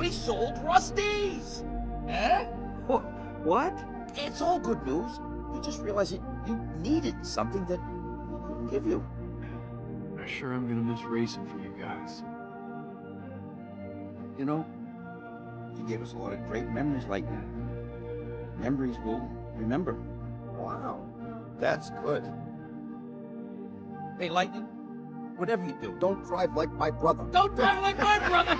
We sold Rusty's! Eh? What? It's all good news. You just realized you needed something that we couldn't give you. I sure am gonna miss racing for you guys. You know, you gave us a lot of great memories, Lightning. Memories we'll remember. Wow, that's good. Hey, Lightning, whatever you do, don't drive like my brother. Don't drive like my brother!